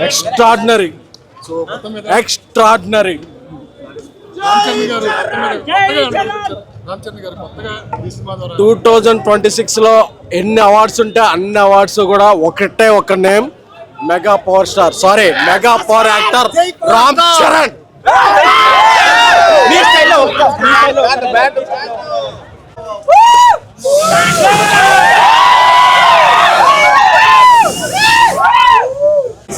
Extraordinary extraordinary. 2026లో ఎన్ని awards ఉంటే అన్ని అవార్డ్స్ కూడా ఒకటే ఒక name, mega power star, sorry mega power actor Ram Charan.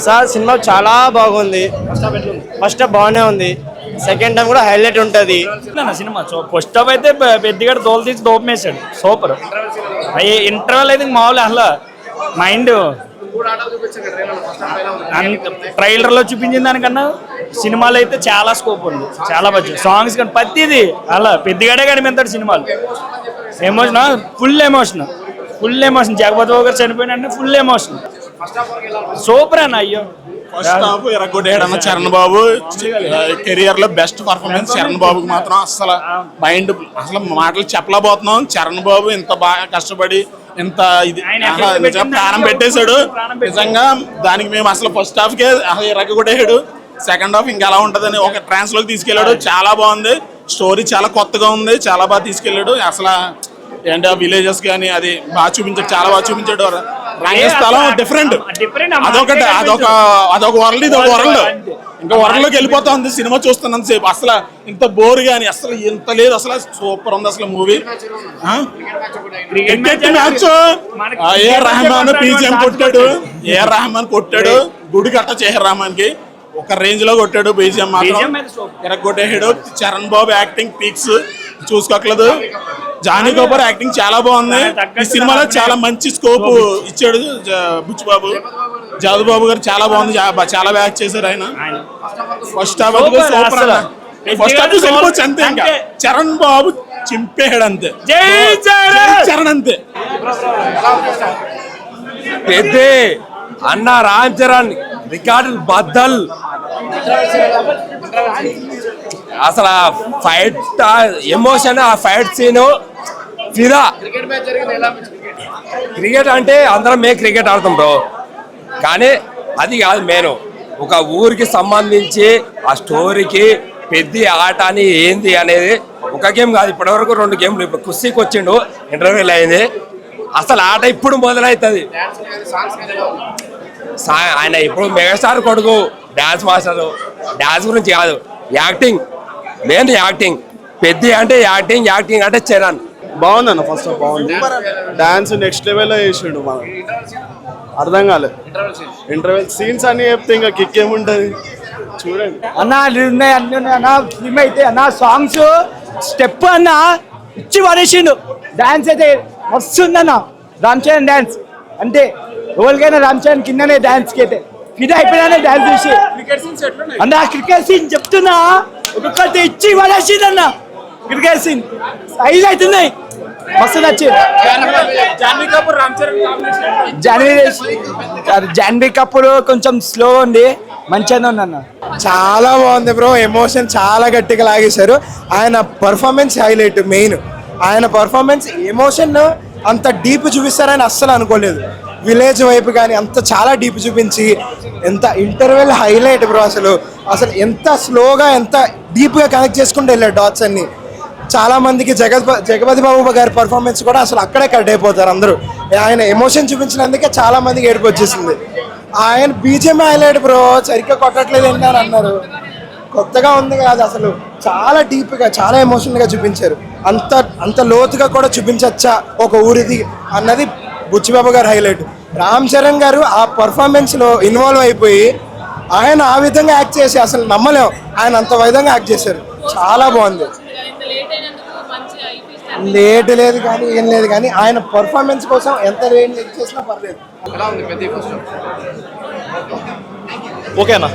Sir cinema చాలా బాగుంది. ఫస్ట్ హాఫ్ బాగానే ఉంది, సెకండ్ హాఫ్ కూడా హైలైట్ ఉంటుంది సినిమా. ఫస్ట్ హాఫ్ అయితే పెద్దగా దోలు తీసి దోపమేశాడు, సూపర్. ఇంటర్వెల్ అయితే మామూలు అసలు మైండ్ ట్రైలర్ లో చూపించిన దానికన్నా సినిమాలో అయితే చాలా స్కోప్ ఉంది, చాలా బడ్జెట్, సాంగ్స్ కానీ ప్రతిది అలా పెద్దగాడే కనిపిస్తాడు సినిమాలు. ఎమోషన్ ఫుల్ ఎమోషన్ జగపతి బాబు గారు చనిపోయిన ఫుల్ ఎమోషన్, సూపర్ అన్న. అయ్యో ఫస్ట్ హాఫ్ ఎరగొట్టేయడన్న చరణ్ బాబు కెరియర్ లో బెస్ట్ పర్ఫార్మెన్స్. చరణ్ బాబుకి మాత్రం అసలు మైండ్ అసలు మాటలు చెప్పలేకపోతున్నాం. చరణ్ బాబు ఇంత బాగా కష్టపడి ఇంత ఇది ప్రాణం పెట్టేశాడు నిజంగా. దానికి మేము అసలు ఫస్ట్ హాఫ్ కే ఎరగొట్టేసాడు, సెకండ్ హాఫ్ ఇంకా ఎలా ఉంటదని ఒక ట్రాన్స్ లోకి తీసుకెళ్లాడు. చాలా బాగుంది, స్టోరీ చాలా కొత్తగా ఉంది, చాలా బాగా తీసుకెళ్లాడు. అసలు ఏంటి ఆ విలేజెస్ కానీ అది బాగా చూపించాడు, చాలా బాగా చూపించాడు. రంగస్థలం డిఫరెంట్, అదొకటి, అదొక వరల్డ్, ఇదొక వరల్డ్. ఇంకా వరల్డ్ లోకి వెళ్ళిపోతా ఉంది సినిమా చూస్తున్నంత సేపు. అసలు ఇంత బోర్ గానీ అసలు ఇంత లేదు, అసలు సూపర్ ఉంది అసలు movie. Cricket match AR Rahman BGM కొట్టాడు, ఏఆర్ రెహమాన్ కొట్టాడు, గుడి కట్ట చేహర్ రెహమాన్ కి ఒక రేంజ్ లో కొట్టాడు. బీజిఎం మాత్రం ఎరగొట్టేసాడు. చరణ్ బాబు యాక్టింగ్ పీక్స్ చూసుకోకలేదు. జానీ కపూర్ యాక్టింగ్ చాలా బాగుంది. ఈ సినిమాలో చాలా మంచి స్కోప్ ఇచ్చాడు బుచ్చిబాబు. జాదుబాబు గారు చాలా బాగుంది, చాలా బాగా యాక్ట్ చేశారు ఆయన. First half super, first half వెళ్ళిపోవచ్చు అంతే. ఇంకా చరణ్ బాబు చింపేశాడు అంతే, చరణ్ అంతే. పెద్దే అన్న రామ్ చరణ్ రికార్డులు బద్దల్. అసలు ఆ ఫైట్ ఎమోషన్, ఆ ఫైట్ సీను ఫిదా. క్రికెట్ అంటే అందరం మేము క్రికెట్ ఆడతాం బ్రో, కానీ అది కాదు మెయిన్. ఒక ఊరికి సంబంధించి ఆ స్టోరీకి పెద్ద ఆట అని ఏంది అనేది ఒక గేమ్ కాదు, ఇప్పటివరకు 2 గేమ్లు. ఇప్పుడు కుస్తీకి వచ్చిండు, ఇంటర్వ్యూలు అయింది. అసలు ఆట ఇప్పుడు మొదలవుతుంది. ఆయన ఇప్పుడు మెగాస్టార్ కొడుకు, డాన్స్ మాస్టర్. డాన్స్ గురించి కాదు, యాక్టింగ్ మెయిన్. యాక్టింగ్ పెద్ద అంటే యాక్టింగ్, యాక్టింగ్ అంటే చరణ్. బాగుంది అన్న, ఫస్ట్ ఆఫ్ బాగుంది. డాన్స్ నెక్స్ట్ లెవెల్లో చేసిండు. మనం అర్థం కాలేదు ఇంటర్వెల్ సీన్స్ అన్ని చెప్తే ఇంకా కిక్ ఏముంటది చూడండి అన్న. అన్ని ఉన్నాయి అన్న. ఫిల్మ్ అయితే అన్న సాంగ్స్ స్టెప్ అన్న ఇచ్చి పడేసిండు. డాన్స్ అయితే మస్తు ఉందన్న. రామ్ చరణ్ డాన్స్ అంటే ఎవరికైనా రామ్ చరణ్ కిందనే డాన్స్ కి అయితే ఫిదా అయిపోయినా డాన్స్ చూసి. అన్న క్రికెట్ సీన్ చెప్తున్నా, ఒక్కొక్కటి ఇచ్చి పడేసింది అన్న. క్రికెట్ సీన్ స్టైల్ అవుతున్నాయి, మస్తు నచ్చింది. జాన్వీ కపూర్ కొంచెం స్లో ఉంది, మంచిగా ఉంది అన్న. చాలా బాగుంది బ్రో, ఎమోషన్ చాలా గట్టిగా లాగేశారు. ఆయన పర్ఫార్మెన్స్ హైలైట్ మెయిన్. ఆయన పర్ఫార్మెన్స్ ఎమోషన్ అంత డీప్ చూపిస్తారని అస్సలు అనుకోలేదు. విలేజ్ వైపు కానీ అంత చాలా డీప్ చూపించి ఎంత ఇంటర్వెల్ హైలైట్ బ్రో. అసలు ఎంత స్లోగా ఎంత డీప్గా కనెక్ట్ చేసుకుంటూ వెళ్ళాడు డాట్స్ అన్ని. చాలా మందికి జగపతి బాబు గారి పర్ఫార్మెన్స్ కూడా అసలు అక్కడే కట్ అయిపోతారు అందరూ. ఆయన ఎమోషన్ చూపించినందుకే చాలా మందికి ఏడుపు వచ్చేసింది. ఆయన బీజిఎం హైలైట్ బ్రో, సరిగ్గా కొట్టట్లేదు ఏంటని అన్నారు. కొత్తగా ఉంది కాదు, అసలు చాలా డీప్గా చాలా ఎమోషనల్గా చూపించారు. అంత లోతుగా కూడా చూపించచ్చా ఒక ఊరిది అన్నది బుచ్చిబాబు గారు హైలైట్. రామ్ చరణ్ గారు ఆ పర్ఫార్మెన్స్లో ఇన్వాల్వ్ అయిపోయి ఆయన ఆ విధంగా యాక్ట్ చేసి అసలు నమ్మలేం. ఆయన అంత విధంగా యాక్ట్ చేశారు, చాలా బాగుంది. లేట్ లేదు కానీ ఏం లేదు కానీ ఆయన పర్ఫార్మెన్స్ కోసం ఎంత రేంజ్ చేసినా పర్లేదు. ఓకేనా,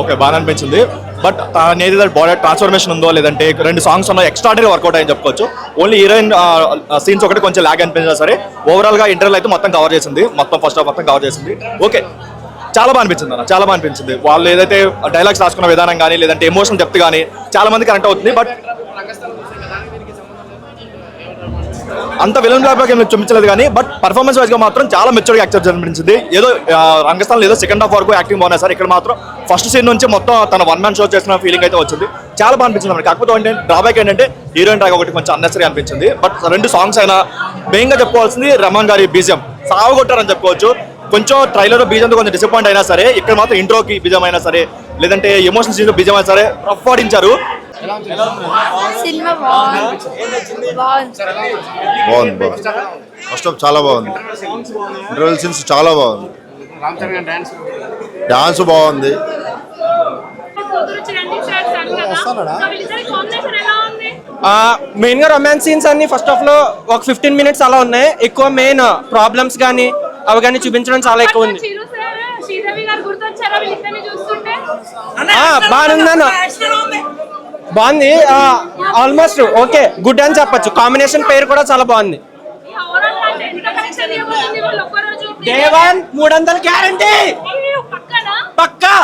ఓకే బాగా అనిపించింది. బట్ ఏదైతే బాడీ ట్రాన్స్ఫర్మేషన్ ఉందో లేదంటే 2 సాంగ్స్ ఉన్నో ఎక్స్ట్రాడనరీ వర్కౌట్ అని చెప్పుకోవచ్చు. ఓన్లీ హీరోయిన్ సీన్స్ ఒకటి కొంచెం లాగ్ అనిపించినా సరే ఓవరాల్గా ఇంటర్వెల్ అయితే మొత్తం కవర్ చేసింది. మొత్తం ఫస్ట్ హాఫ్ మొత్తం కవర్ చేసింది. ఓకే, చాలా బాగా అనిపించింది అన్న, చాలా బాగా అనిపించింది. వాళ్ళు ఏదైతే డైలాగ్స్ రాసుకున్న విధానం కానీ లేదంటే ఎమోషనల్ డెప్త్ కానీ చాలా మంది కనెక్ట్ అవుతుంది. బట్ అంత విలన్ బ్లాక్ ఏం చూపించలేదు కానీ బట్ పర్ఫార్మెన్స్ వైజ్ గా మాత్రం చాలా మెచ్యూర్గా యాక్ట్ అనిపించింది. ఏదో రంగస్థానంలో ఏదో సెకండ్ హాఫ్ వరకు యాక్టింగ్ బాగున్నాయి సార్. ఇక్కడ మాత్రం ఫస్ట్ సీన్ నుంచి మొత్తం తన వన్ మ్యాన్ షో చేసిన ఫీలింగ్ అయితే వచ్చింది. చాలా బాగా అనిపించింది మనకి. కాకపోతే ఏంటంటే డ్రాబ్యాక్ ఏంటంటే హీరోయిన్ ట్రాక్ ఒకటి కొంచెం అన్నెసరీ అనిపించింది. బట్ 2 సాంగ్స్ అయినా మెయిన్గా చెప్పుకోవాల్సింది రమణ్ గారి బీజియం సాగుకొట్టారని చెప్పుకోవచ్చు. కొంచెం ట్రైలర్ బీజంతో కొంచెం డిసప్పాయింట్ అయినా సరే ఇక్కడ మాత్రం ఇంట్రోకి బీజం అయినా సరే లేదంటే ఎమోషనల్ సీన్ బీజం అయినా సరే రఫ్ ఆడించారు. సినిమా బాగుంది. ఫస్ట్ ఆఫ్ చాలా బాగుంది. ఇంటర్వెల్ సీన్స్ చాలా బాగుంది. డాన్స్ బాగుంది. మెయిన్ గా రొమాన్స్ సీన్స్ అన్ని ఫస్ట్ హాఫ్ లో ఒక 15 మినిట్స్ అలా ఉన్నాయి. ఎక్కువ మెయిన్ ప్రాబ్లమ్స్ కానీ అవి కానీ చూపించడం చాలా ఎక్కువ ఉంది. బాగుంది, ఆల్మోస్ట్ ఓకే, గుడ్ అని చెప్పొచ్చు. కాంబినేషన్ పేరు కూడా చాలా బాగుంది. Day 1 300 గ్యారంటీ పక్కా.